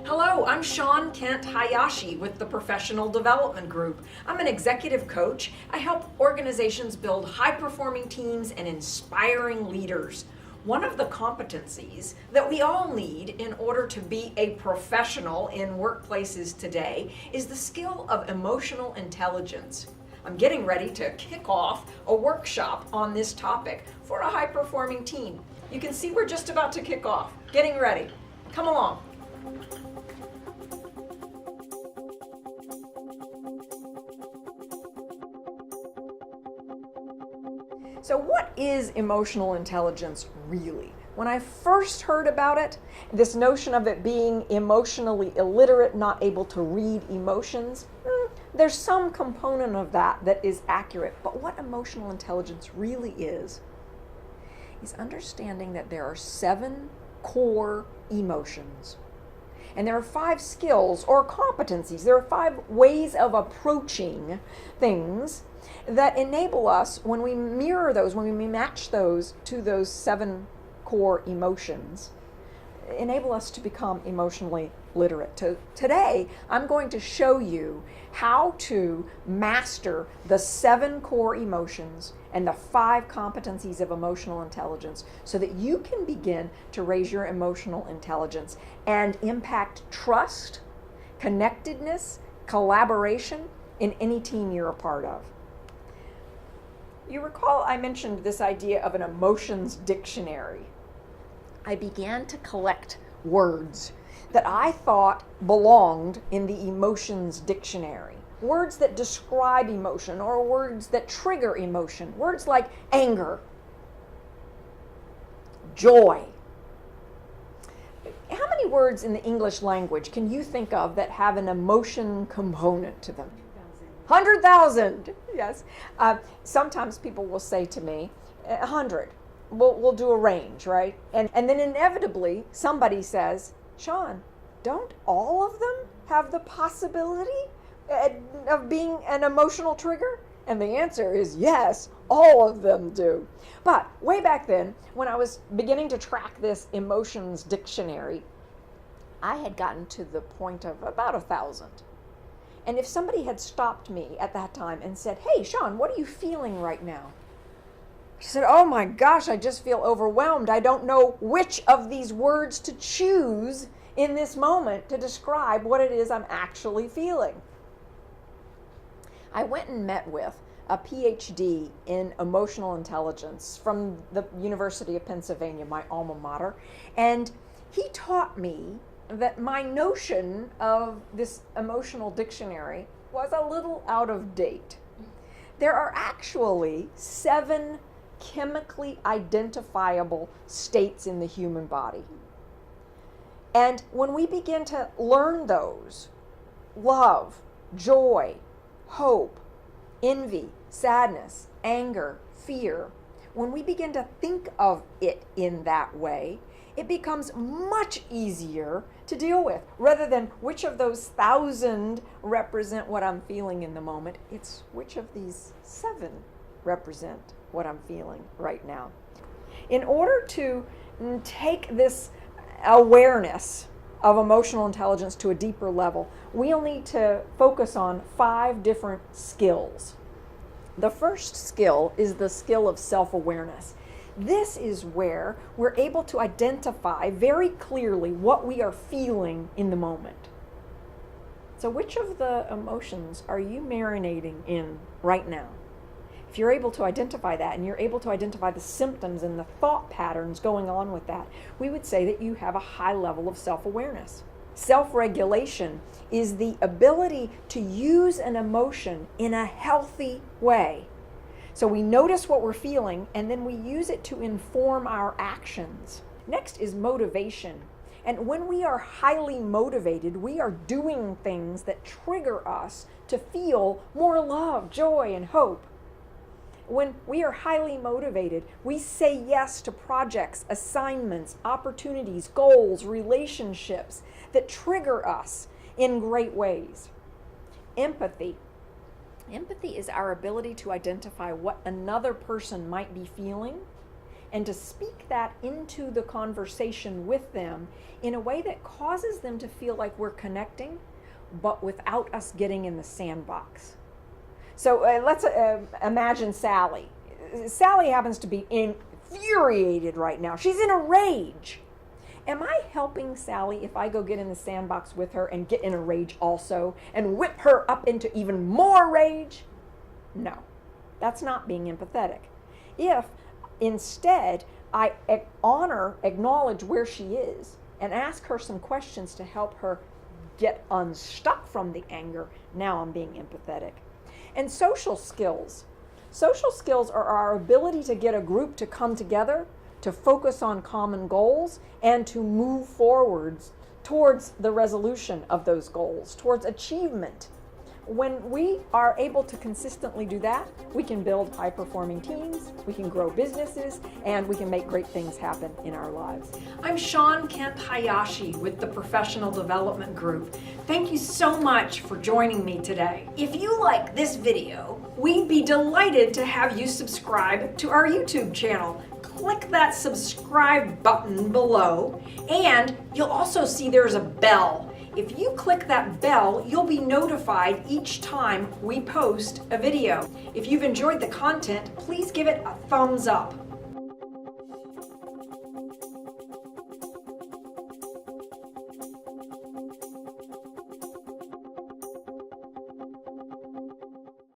Hello, I'm Shawn Kent Hayashi with the Professional Development Group. I'm an executive coach. I help organizations build high-performing teams and inspiring leaders. One of the competencies that we all need in order to be a professional in workplaces today is the skill of emotional intelligence. I'm getting ready to kick off a workshop on this topic for a high-performing team. You can see we're just about to kick off. Getting ready. Come along. So what is emotional intelligence really? When I first heard about it, this notion of it being emotionally illiterate, not able to read emotions, there's some component of that is accurate. But what emotional intelligence really is understanding that there are 7 core emotions. And there are 5 skills or competencies. There are 5 ways of approaching things that enable us, when we mirror those, when we match those to those 7 core emotions, enable us to become emotionally literate. Today, I'm going to show you how to master the 7 core emotions and the 5 competencies of emotional intelligence so that you can begin to raise your emotional intelligence and impact trust, connectedness, collaboration in any team you're a part of. You recall I mentioned this idea of an emotions dictionary. I began to collect words that I thought belonged in the emotions dictionary. Words that describe emotion or words that trigger emotion. Words like anger, joy. How many words in the English language can you think of that have an emotion component to them? 100,000, yes. Sometimes people will say to me, 100. We'll do a range, right? And then inevitably somebody says, Shawn, don't all of them have the possibility of being an emotional trigger? And the answer is yes, all of them do. But way back then, when I was beginning to track this emotions dictionary, I had gotten to the point of about 1,000. And if somebody had stopped me at that time and said, hey, Shawn, what are you feeling right now? I said, oh my gosh, I just feel overwhelmed. I don't know which of these words to choose in this moment to describe what it is I'm actually feeling. I went and met with a PhD in emotional intelligence from the University of Pennsylvania, my alma mater, and he taught me that my notion of this emotional dictionary was a little out of date. There are actually 7 chemically identifiable states in the human body. And when we begin to learn those, love, joy, hope, envy, sadness, anger, fear, when we begin to think of it in that way, it becomes much easier to deal with. Rather than which of those 1,000 represent what I'm feeling in the moment, it's which of these 7 represent what I'm feeling right now. In order to take this awareness of emotional intelligence to a deeper level, we'll need to focus on 5 different skills. The first skill is the skill of self-awareness. This is where we're able to identify very clearly what we are feeling in the moment. So which of the emotions are you marinating in right now? If you're able to identify that and you're able to identify the symptoms and the thought patterns going on with that, we would say that you have a high level of self-awareness. Self-regulation is the ability to use an emotion in a healthy way. So we notice what we're feeling and then we use it to inform our actions. Next is motivation. And when we are highly motivated, we are doing things that trigger us to feel more love, joy, and hope. When we are highly motivated, we say yes to projects, assignments, opportunities, goals, relationships that trigger us in great ways. Empathy. Empathy is our ability to identify what another person might be feeling and to speak that into the conversation with them in a way that causes them to feel like we're connecting, but without us getting in the sandbox. So let's imagine Sally. Sally happens to be infuriated right now. She's in a rage. Am I helping Sally if I go get in the sandbox with her and get in a rage also and whip her up into even more rage? No, that's not being empathetic. If instead I acknowledge where she is and ask her some questions to help her get unstuck from the anger, now I'm being empathetic. And social skills. Social skills are our ability to get a group to come together, to focus on common goals, and to move forwards towards the resolution of those goals, towards achievement. When we are able to consistently do that, we can build high-performing teams, we can grow businesses, and we can make great things happen in our lives. I'm Shawn Kent Hayashi with the Professional Development Group. Thank you so much for joining me today. If you like this video, we'd be delighted to have you subscribe to our YouTube channel. Click that subscribe button below, and you'll also see there's a bell. If you click that bell, you'll be notified each time we post a video. If you've enjoyed the content, please give it a thumbs up.